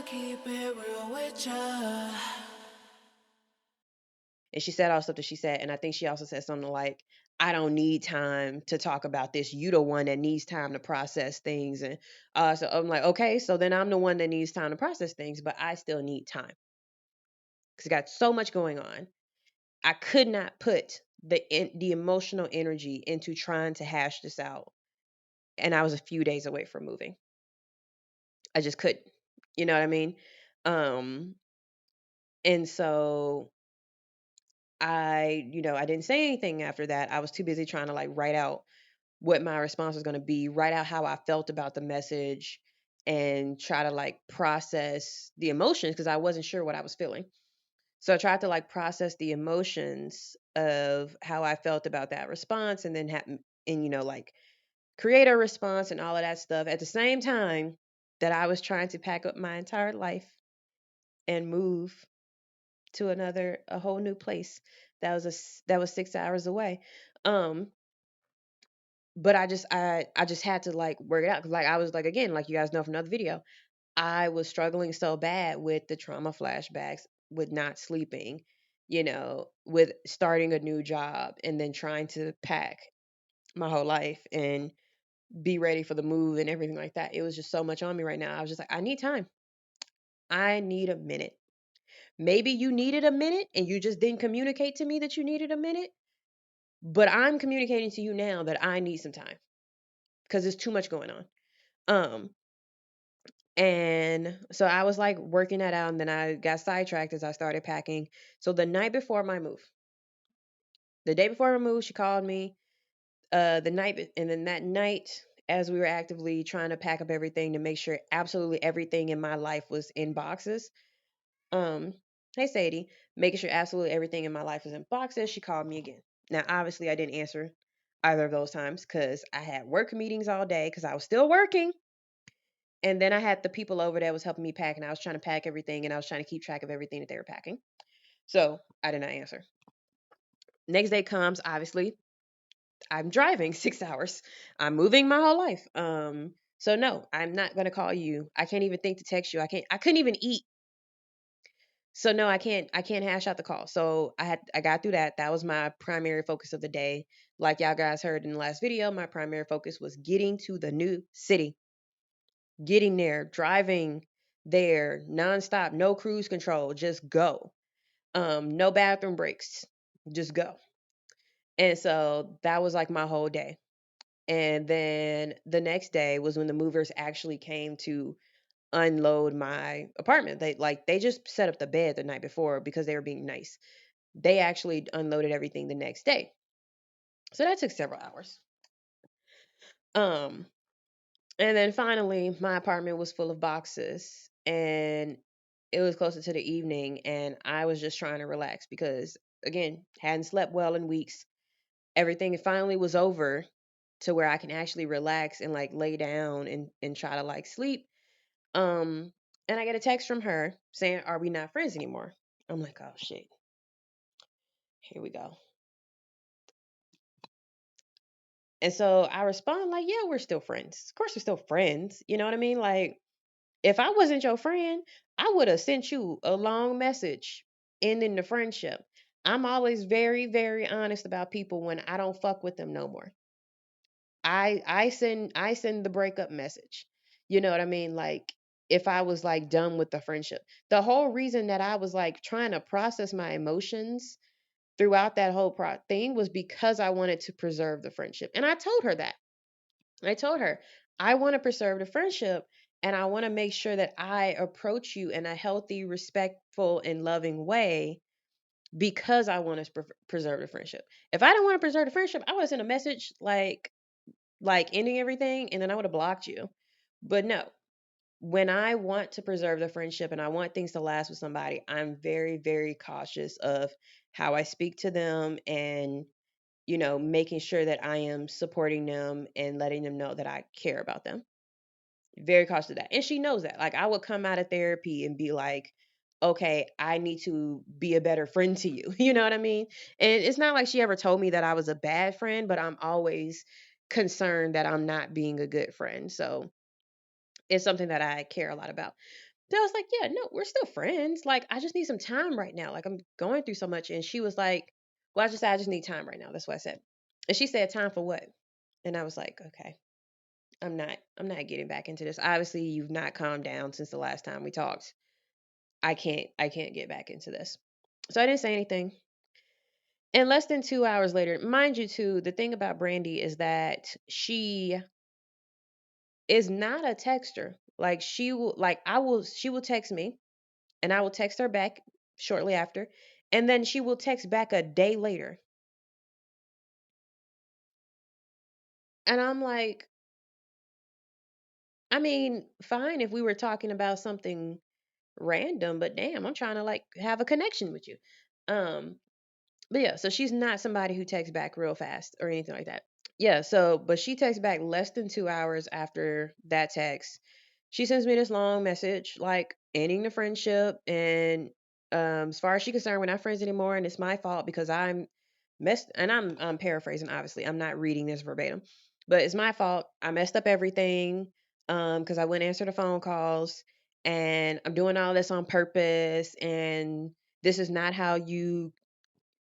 keep it real with ya. And she said all the stuff that she said. And I think she also said something like, I don't need time to talk about this. You the one that needs time to process things. And so I'm like, okay, so then I'm the one that needs time to process things, but I still need time because I got so much going on. I could not put the emotional energy into trying to hash this out. And I was a few days away from moving. I just couldn't. You know what I mean? Um, and so I didn't say anything after that. I was too busy trying to like write out what my response was going to be, write out how I felt about the message, and try to like process the emotions because I wasn't sure what I was feeling. So I tried to like process the emotions of how I felt about that response and then like create a response and all of that stuff at the same time that I was trying to pack up my entire life and move to a whole new place that was 6 hours away. Um, but I just had to like work it out because like I was like again like you guys know from another video, I was struggling so bad with the trauma flashbacks, with not sleeping, with starting a new job and then trying to pack my whole life and be ready for the move and everything like that. It was just so much on me right now. I was just like, I need time. I need a minute. Maybe you needed a minute and you just didn't communicate to me that you needed a minute, but I'm communicating to you now that I need some time because there's too much going on. Um, and so I was like working that out, and then I got sidetracked as I started packing. So the day before my move, she called me. And then that night, as we were actively trying to pack up everything to make sure absolutely everything in my life was in boxes. Um, hey Sadie, making sure absolutely everything in my life was in boxes. She called me again. Now, obviously, I didn't answer either of those times because I had work meetings all day because I was still working. And then I had the people over that was helping me pack, and I was trying to pack everything, and I was trying to keep track of everything that they were packing. So I did not answer. Next day comes, obviously, I'm driving 6 hours. I'm moving my whole life. So no, I'm not gonna call you. I can't even think to text you. I couldn't even eat. So no, I can't hash out the call. So I got through that. That was my primary focus of the day. Like y'all guys heard in the last video, my primary focus was getting to the new city, getting there, driving there nonstop, no cruise control, just go. No bathroom breaks, just go. And so that was like my whole day. And then the next day was when the movers actually came to unload my apartment. They just set up the bed the night before because they were being nice. They actually unloaded everything the next day. So that took several hours. Um and then finally my apartment was full of boxes and it was closer to the evening and I was just trying to relax because again, hadn't slept well in weeks. Everything finally was over to where I can actually relax and like lay down and try to like sleep. Um, and I get a text from her saying, "Are we not friends anymore?" I'm like, "Oh shit, here we go." And so I respond like, "Yeah, we're still friends. Of course, we're still friends. You know what I mean? Like, if I wasn't your friend, I would have sent you a long message ending the friendship. I'm always very, very honest about people when I don't fuck with them no more. I send the breakup message. You know what I mean? Like if I was like done with the friendship. The whole reason that I was like trying to process my emotions throughout that whole thing was because I wanted to preserve the friendship. And I told her that. I told her, I want to preserve the friendship and I want to make sure that I approach you in a healthy, respectful, and loving way because I want to preserve the friendship. If I didn't want to preserve the friendship, I would have sent a message like ending everything and then I would have blocked you. But no, when I want to preserve the friendship and I want things to last with somebody, I'm very, very cautious of how I speak to them and, making sure that I am supporting them and letting them know that I care about them. Very cautious of that. And she knows that. Like, I would come out of therapy and be like, okay, I need to be a better friend to you. You know what I mean? And it's not like she ever told me that I was a bad friend, but I'm always concerned that I'm not being a good friend. So it's something that I care a lot about. So I was like, yeah, no, we're still friends. Like, I just need some time right now. Like, I'm going through so much. And she was like, well, I just said, I just need time right now. That's what I said. And she said, time for what? And I was like, okay, I'm not getting back into this. Obviously, you've not calmed down since the last time we talked. I can't get back into this. So I didn't say anything. And less than 2 hours later, mind you, too, the thing about Brandy is that she is not a texter. Like she will text me and I will text her back shortly after. And then she will text back a day later. And I'm like, I mean, fine if we were talking about something random, but damn, I'm trying to like have a connection with you. Um, but yeah, so she's not somebody who texts back real fast or anything like that. Yeah, so but she texts back less than 2 hours after that text. She sends me this long message, like ending the friendship, and as far as she's concerned, we're not friends anymore, and it's my fault because I'm messed. And I'm paraphrasing, obviously, I'm not reading this verbatim, but it's my fault. I messed up everything because I wouldn't answer the phone calls, and I'm doing all this on purpose, and this is not how you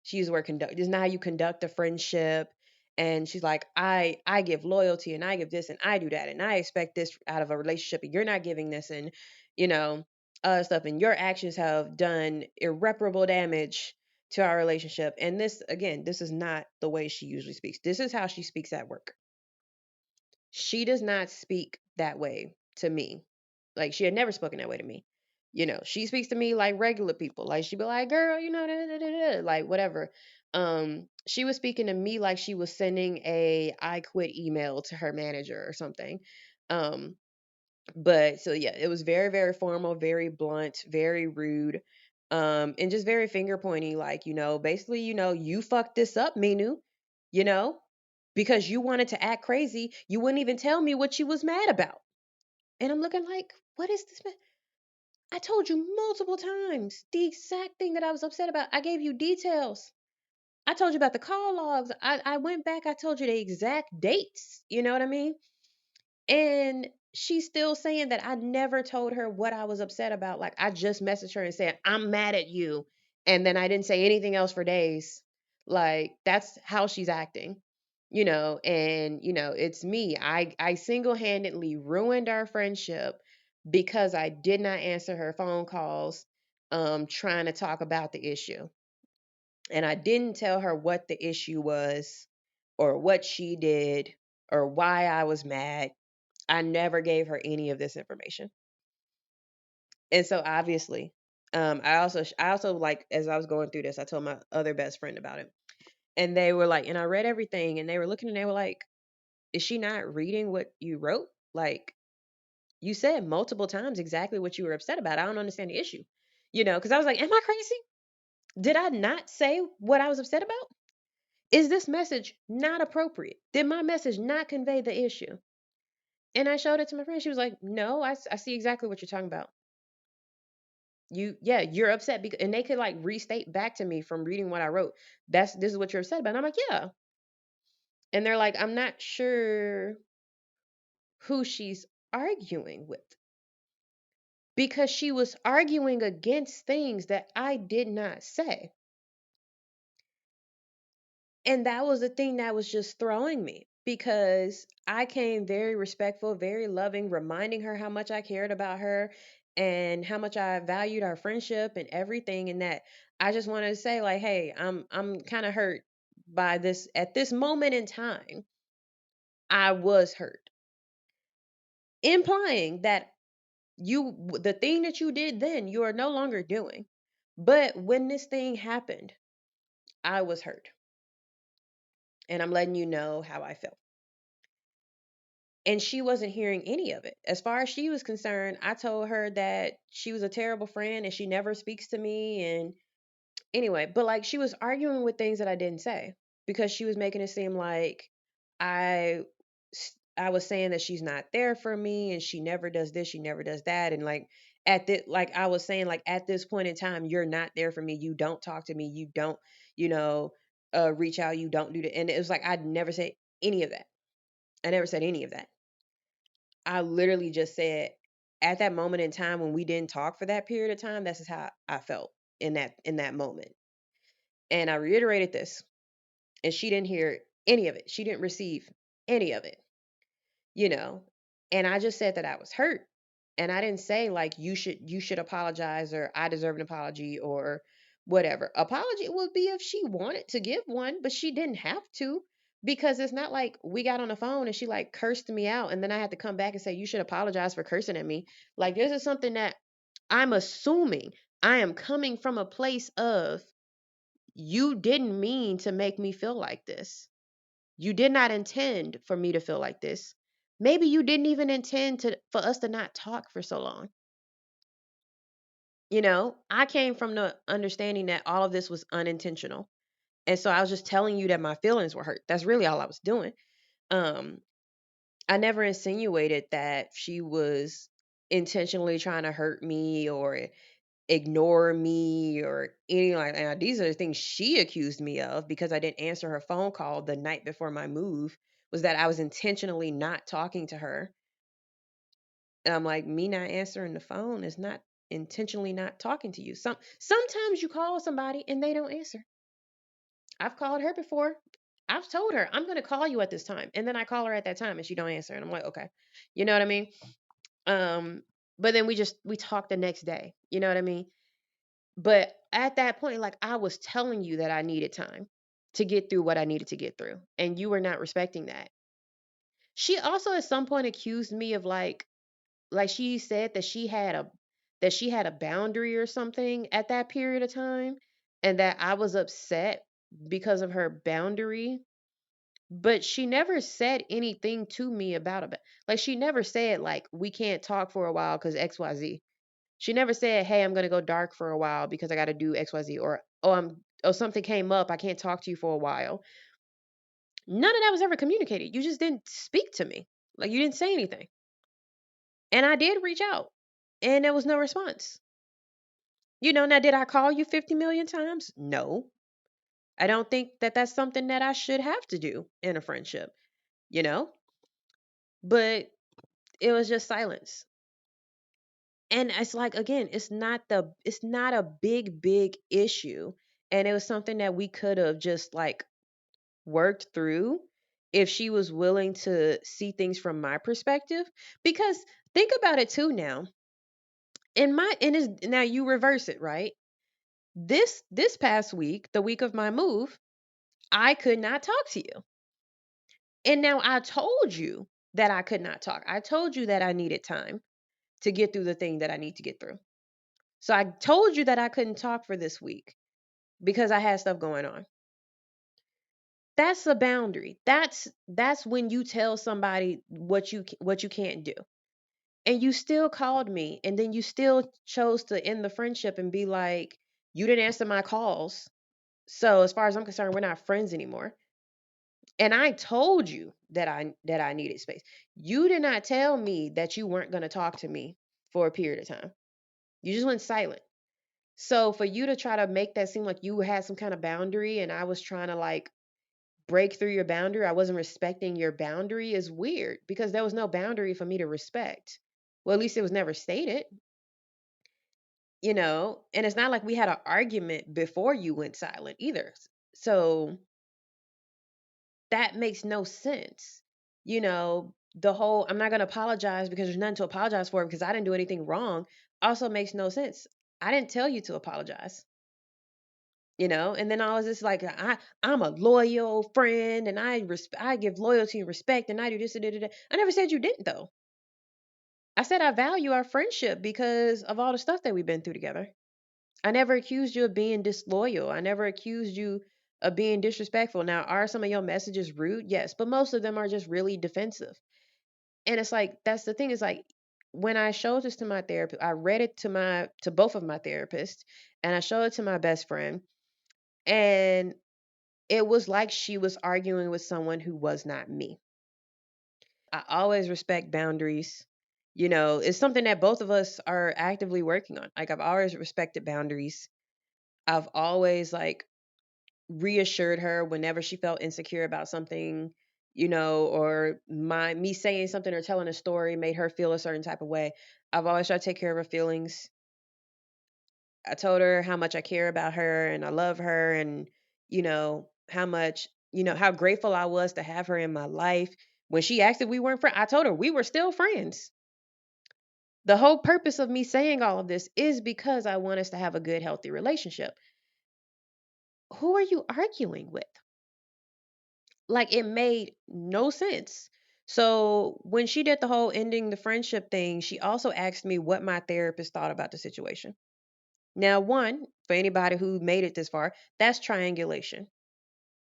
she used the word conduct. This is not how you conduct a friendship. And she's like, I give loyalty and I give this and I do that and I expect this out of a relationship and you're not giving this and you know other stuff and your actions have done irreparable damage to our relationship. And this again, this is not the way she usually speaks. This is how she speaks at work. She does not speak that way to me. Like she had never spoken that way to me. She speaks to me like regular people. Like she'd be like, "Girl, da, da, da, da," like whatever. She was speaking to me like she was sending a "I quit" email to her manager or something. Um, but so yeah, it was very, very formal, very blunt, very rude, and just very finger pointy. Like basically, you fucked this up, Minu. You know, because you wanted to act crazy, you wouldn't even tell me what you was mad about. And I'm looking like, what is this? I told you multiple times the exact thing that I was upset about. I gave you details. I told you about the call logs. I went back, I told you the exact dates. You know what I mean? And she's still saying that I never told her what I was upset about. Like I just messaged her and said, I'm mad at you. And then I didn't say anything else for days. Like that's how she's acting. And it's me. I single-handedly ruined our friendship because I did not answer her phone calls trying to talk about the issue. And I didn't tell her what the issue was or what she did or why I was mad. I never gave her any of this information. And so obviously, I also like as I was going through this, I told my other best friend about it. And they were like, and I read everything and they were looking and they were like, is she not reading what you wrote? Like you said multiple times exactly what you were upset about. I don't understand the issue. Because I was like, am I crazy? Did I not say what I was upset about? Is this message not appropriate? Did my message not convey the issue? And I showed it to my friend. She was like, no, I see exactly what you're talking about. Yeah, you're upset because, and they could like restate back to me from reading what I wrote. This is what you're upset about. And I'm like, yeah. And they're like, I'm not sure who she's arguing with because she was arguing against things that I did not say. And that was the thing that was just throwing me because I came very respectful, very loving, reminding her how much I cared about her and how much I valued our friendship and everything. And that I just wanted to say, like, hey, I'm kind of hurt by this at this moment in time. I was hurt, implying that the thing that you did then, you are no longer doing. But when this thing happened, I was hurt. And I'm letting you know how I felt. And she wasn't hearing any of it. As far as she was concerned, I told her that she was a terrible friend and she never speaks to me. And anyway, but like she was arguing with things that I didn't say because she was making it seem like I I was saying that she's not there for me and she never does this, she never does that. And like like I was saying, like at this point in time, you're not there for me. You don't talk to me. You don't, you know, reach out. You don't do that. And it was like I'd never say any of that. I never said any of that. I literally just said at that moment in time when we didn't talk for that period of time, this is how I felt in that moment. And I reiterated this, and she didn't hear any of it. She didn't receive any of it, you know. And I just said that I was hurt. And I didn't say like you should apologize or I deserve an apology or whatever. Apology would be if she wanted to give one, but she didn't have to, because it's not like we got on the phone and she like cursed me out and then I had to come back and say you should apologize for cursing at me. Like this is something that I'm assuming I am coming from a place of, you didn't mean to make me feel like this. You did not intend for me to feel like this. Maybe you didn't even intend for us to not talk for so long. I came from the understanding that all of this was unintentional. And so I was just telling you that my feelings were hurt. That's really all I was doing. Um, I never insinuated that she was intentionally trying to hurt me or ignore me or anything like that. These are the things she accused me of because I didn't answer her phone call the night before my move, was that I was intentionally not talking to her. And I'm like, me not answering the phone is not intentionally not talking to you. Sometimes you call somebody and they don't answer. I've called her before. I've told her I'm going to call you at this time, and then I call her at that time and she don't answer, and I'm like, okay, you know what I mean? Um, but then we talk the next day. You know what I mean? But at that point, like I was telling you that I needed time to get through what I needed to get through, and you were not respecting that. She also at some point accused me of like she said that she had a boundary or something at that period of time, and that I was upset because of her boundary, but she never said anything to me about it. Like she never said like we can't talk for a while cuz XYZ. She never said, "Hey, I'm going to go dark for a while because I got to do XYZ," or "Oh, something came up, I can't talk to you for a while." None of that was ever communicated. You just didn't speak to me. Like you didn't say anything. And I did reach out and there was no response. Now did I call you 50 million times? No. I don't think that that's something that I should have to do in a friendship, you know? But it was just silence. And it's like again, it's not a big issue. And it was something that we could have just like worked through if she was willing to see things from my perspective. Because think about it too now. Now you reverse it, right? This past week, the week of my move, I could not talk to you. And now I told you that I could not talk. I told you that I needed time to get through the thing that I need to get through. So I told you that I couldn't talk for this week because I had stuff going on. That's a boundary. That's when you tell somebody what you can't do. And you still called me and then you still chose to end the friendship and be like, you didn't answer my calls. So as far as I'm concerned, we're not friends anymore. And I told you that I needed space. You did not tell me that you weren't going to talk to me for a period of time. You just went silent. So for you to try to make that seem like you had some kind of boundary and I was trying to like break through your boundary, I wasn't respecting your boundary, is weird because there was no boundary for me to respect. Well, at least it was never stated. And it's not like we had an argument before you went silent either. So that makes no sense. The whole I'm not going to apologize because there's nothing to apologize for because I didn't do anything wrong also makes no sense. I didn't tell you to apologize. And then all of this like I'm a loyal friend and I give loyalty and respect and I do this and da. I never said you didn't though. I said I value our friendship because of all the stuff that we've been through together. I never accused you of being disloyal. I never accused you of being disrespectful. Now, are some of your messages rude? Yes, but most of them are just really defensive. And it's like that's the thing is like when I showed this to my therapist, I read it to both of my therapists and I showed it to my best friend, and it was like she was arguing with someone who was not me. I always respect boundaries. It's something that both of us are actively working on. Like I've always respected boundaries. I've always like reassured her whenever she felt insecure about something, or my me saying something or telling a story made her feel a certain type of way. I've always tried to take care of her feelings. I told her how much I care about her and I love her, and how much, how grateful I was to have her in my life. When she asked if we weren't friends, I told her we were still friends. The whole purpose of me saying all of this is because I want us to have a good, healthy relationship. Who are you arguing with? Like, it made no sense. So when she did the whole ending the friendship thing, she also asked me what my therapist thought about the situation. Now, one, for anybody who made it this far, that's triangulation.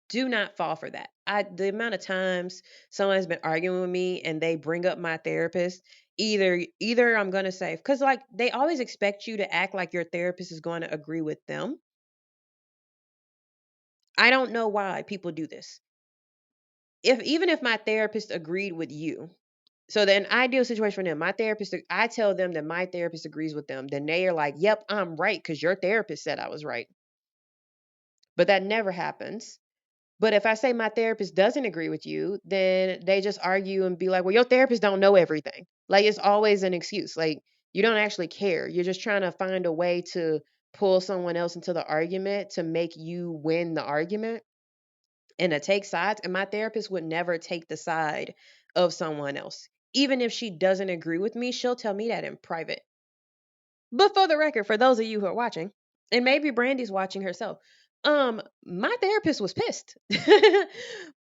Do not fall for that. The amount of times someone's been arguing with me and they bring up my therapist, either I'm gonna say, because like they always expect you to act like your therapist is going to agree with them. I don't know why people do this. If even if my therapist agreed with you, so then ideal situation for them, my therapist, I tell them that my therapist agrees with them, then they are like, "Yep, I'm right because your therapist said I was right." But that never happens. But if I say my therapist doesn't agree with you, then they just argue and be like, "Well, your therapist don't know everything." Like, it's always an excuse. Like, you don't actually care. You're just trying to find a way to pull someone else into the argument to make you win the argument and to take sides. And my therapist would never take the side of someone else. Even if she doesn't agree with me, she'll tell me that in private. But for the record, for those of you who are watching, and maybe Brandy's watching herself, my therapist was pissed.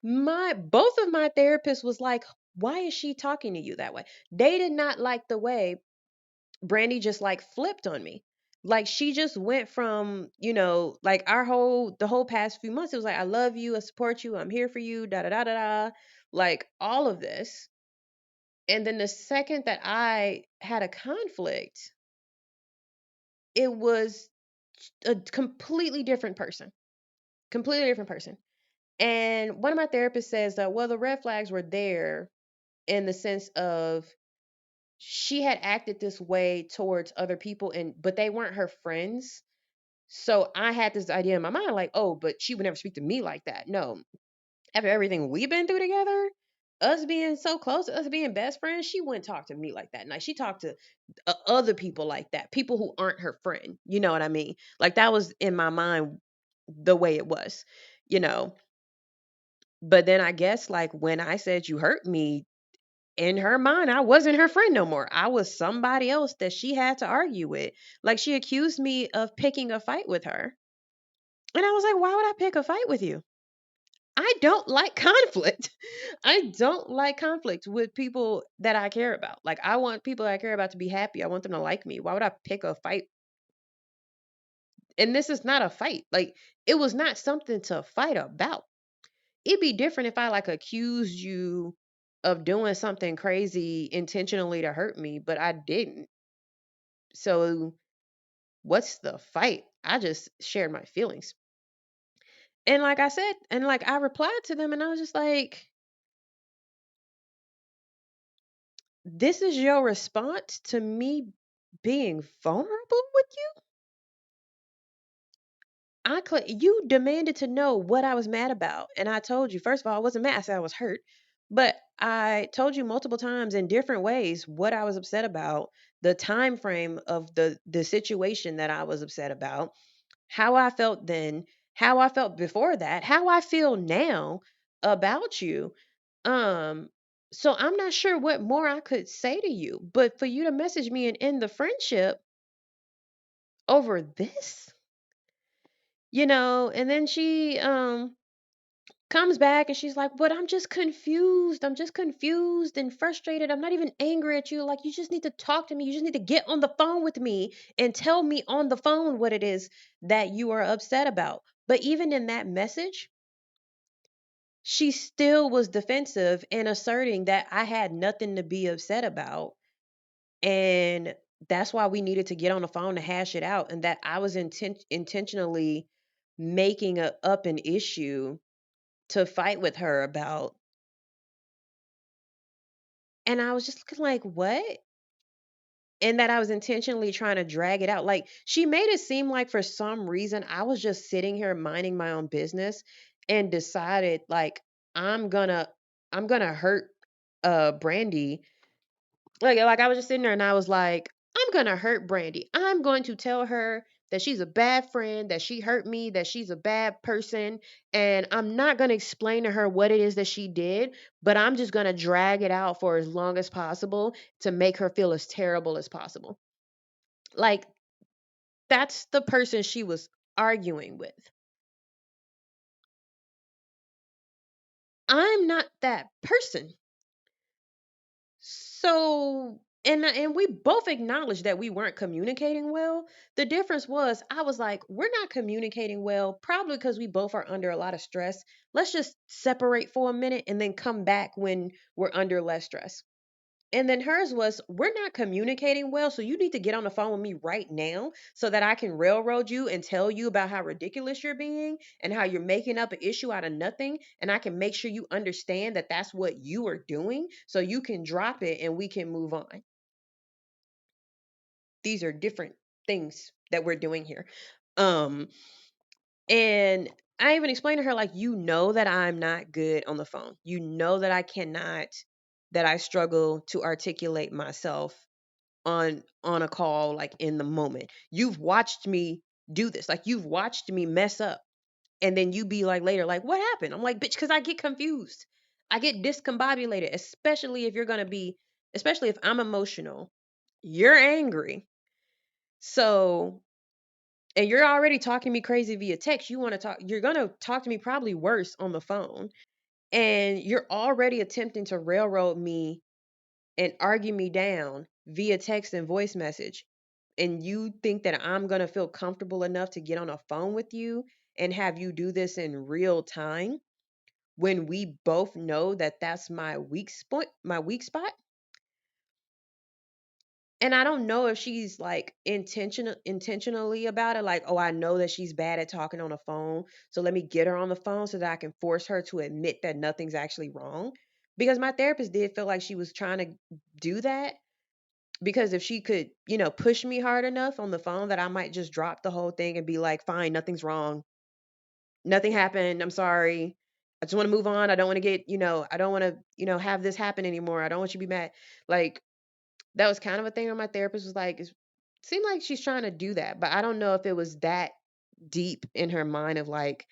My both of my therapists was like, "Why is she talking to you that way?" They did not like the way Brandy just like flipped on me. Like, she just went from, like the whole past few months, it was like, "I love you, I support you, I'm here for you, da da da da da," like all of this. And then the second that I had a conflict, it was a completely different person. Completely different person. And one of my therapists says that, well, the red flags were there in the sense of she had acted this way towards other people, and but they weren't her friends. So I had this idea in my mind, like, oh, but she would never speak to me like that. No, after everything we've been through together, us being so close, us being best friends, she wouldn't talk to me like that. Like, she talked to other people like that, people who aren't her friend. You know what I mean? Like, that was in my mind the way it was, you know. But then I guess, like, when I said you hurt me, in her mind, I wasn't her friend no more. I was somebody else that she had to argue with. Like, she accused me of picking a fight with her. And I was like, why would I pick a fight with you? I don't like conflict. I don't like conflict with people that I care about. Like, I want people that I care about to be happy. I want them to like me. Why would I pick a fight? And this is not a fight. Like, it was not something to fight about. It'd be different if I like accused you of doing something crazy intentionally to hurt me, but I didn't. So what's the fight? I just shared my feelings. And like I said, and like I replied to them and I was just like, this is your response to me being vulnerable with you? You demanded to know what I was mad about. And I told you, first of all, I wasn't mad. I said I was hurt. But I told you multiple times in different ways what I was upset about, the time frame of the situation that I was upset about, how I felt then, how I felt before that, how I feel now about you. Um, so I'm not sure what more I could say to you, but for you to message me and end the friendship over this, and then she comes back and she's like, "But I'm just confused. I'm just confused and frustrated. I'm not even angry at you. Like, you just need to talk to me. You just need to get on the phone with me and tell me on the phone what it is that you are upset about." But even in that message, she still was defensive and asserting that I had nothing to be upset about. And that's why we needed to get on the phone to hash it out, and that I was intentionally making up an issue to fight with her about. And I was just looking like, what? And that I was intentionally trying to drag it out. Like, she made it seem like for some reason I was just sitting here minding my own business and decided, like, I'm gonna I'm gonna hurt Brandi. Like I was just sitting there and I was like, I'm gonna hurt Brandi. I'm going to tell her that she's a bad friend, that she hurt me, that she's a bad person, and I'm not gonna explain to her what it is that she did, but I'm just gonna drag it out for as long as possible to make her feel as terrible as possible. Like that's the person she was arguing with. I'm not that person. So, and we both acknowledged that we weren't communicating well. The difference was I was like, we're not communicating well, probably because we both are under a lot of stress. Let's just separate for a minute and then come back when we're under less stress. And then hers was, we're not communicating well, so you need to get on the phone with me right now so that I can railroad you and tell you about how ridiculous you're being and how you're making up an issue out of nothing. And I can make sure you understand that that's what you are doing so you can drop it and we can move on. These are different things that we're doing here. Um, and I even explained to her, like, you know that I'm not good on the phone. You know that I cannot, that I struggle to articulate myself on a call, like in the moment. You've watched me do this. Like you've watched me mess up. And then you be like later, like, what happened? I'm like, bitch, because I get confused. I get discombobulated, especially if you're gonna be, especially if I'm emotional. You're angry. So and you're already talking me crazy via text. You want to talk, you're gonna talk to me probably worse on the phone. And you're already attempting to railroad me and argue me down via text and voice message, and you think that I'm going to feel comfortable enough to get on a phone with you and have you do this in real time when we both know that that's my weak spot. And I don't know if she's like intentionally about it, like, oh, I know that she's bad at talking on the phone, so let me get her on the phone so that I can force her to admit that nothing's actually wrong. Because my therapist did feel like she was trying to do that, because if she could, push me hard enough on the phone that I might just drop the whole thing and be like, fine, nothing's wrong. Nothing happened. I'm sorry. I just want to move on. I don't want to get, I don't want to, have this happen anymore. I don't want you to be mad. Like that was kind of a thing where my therapist was like, it seemed like she's trying to do that, but I don't know if it was that deep in her mind of like,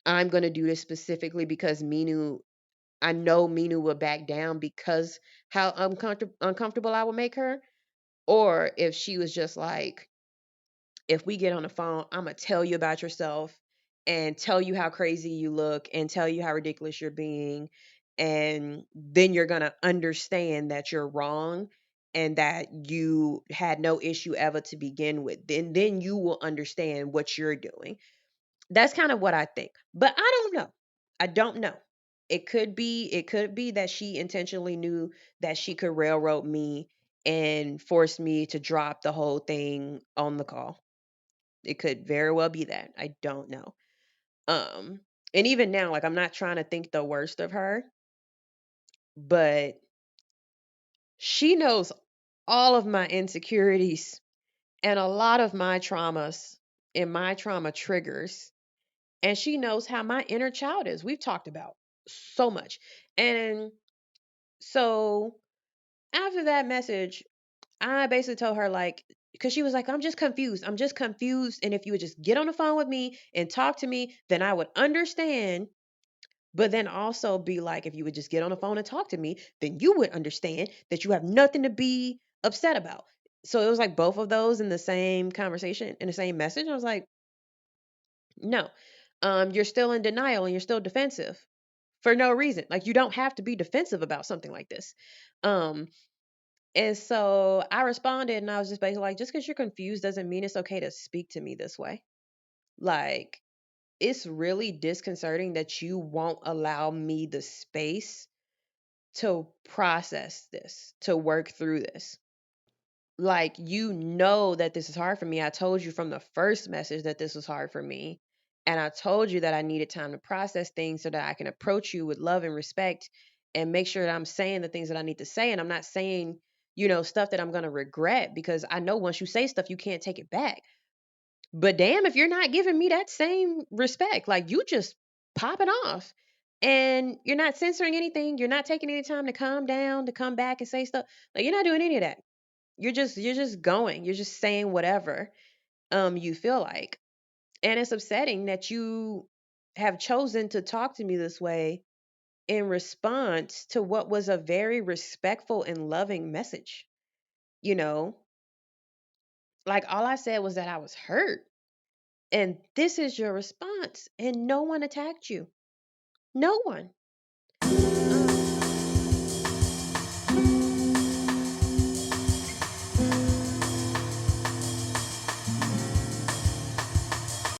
I'm going to do this specifically because I know Minu will back down because how uncomfortable I will make her, or if she was just like, if we get on the phone, I'm going to tell you about yourself and tell you how crazy you look and tell you how ridiculous you're being. And then you're going to understand that you're wrong and that you had no issue ever to begin with. Then you will understand what you're doing. That's kind of what I think. But I don't know. I don't know. It could be that she intentionally knew that she could railroad me and force me to drop the whole thing on the call. It could very well be that. I don't know. Um and even now, like, I'm not trying to think the worst of her, but she knows all of my insecurities and a lot of my traumas and my trauma triggers, and she knows how my inner child is. We've talked about so much. And so after that message, I basically told her, like, because she was like, I'm just confused. I'm just confused. And if you would just get on the phone with me and talk to me, then I would understand. But then also be like, if you would just get on the phone and talk to me, then you would understand that you have nothing to be upset about. So it was like both of those in the same conversation, in the same message. I was like, no, you're still in denial and you're still defensive for no reason. Like, you don't have to be defensive about something like this. Um, and so I responded and I was just basically like, just because you're confused doesn't mean it's okay to speak to me this way. Like, it's really disconcerting that you won't allow me the space to process this, to work through this. Like, you know that this is hard for me. I told you from the first message that this was hard for me. And I told you that I needed time to process things so that I can approach you with love and respect and make sure that I'm saying the things that I need to say. And I'm not saying, stuff that I'm going to regret, because I know once you say stuff, you can't take it back. But damn, if you're not giving me that same respect, like, you just popping off. And you're not censoring anything. You're not taking any time to calm down, to come back and say stuff. Like, you're not doing any of that. You're just going. You're just saying whatever you feel like. And it's upsetting that you have chosen to talk to me this way in response to what was a very respectful and loving message. You know, like, all I said was that I was hurt. And this is your response. And no one attacked you. No one.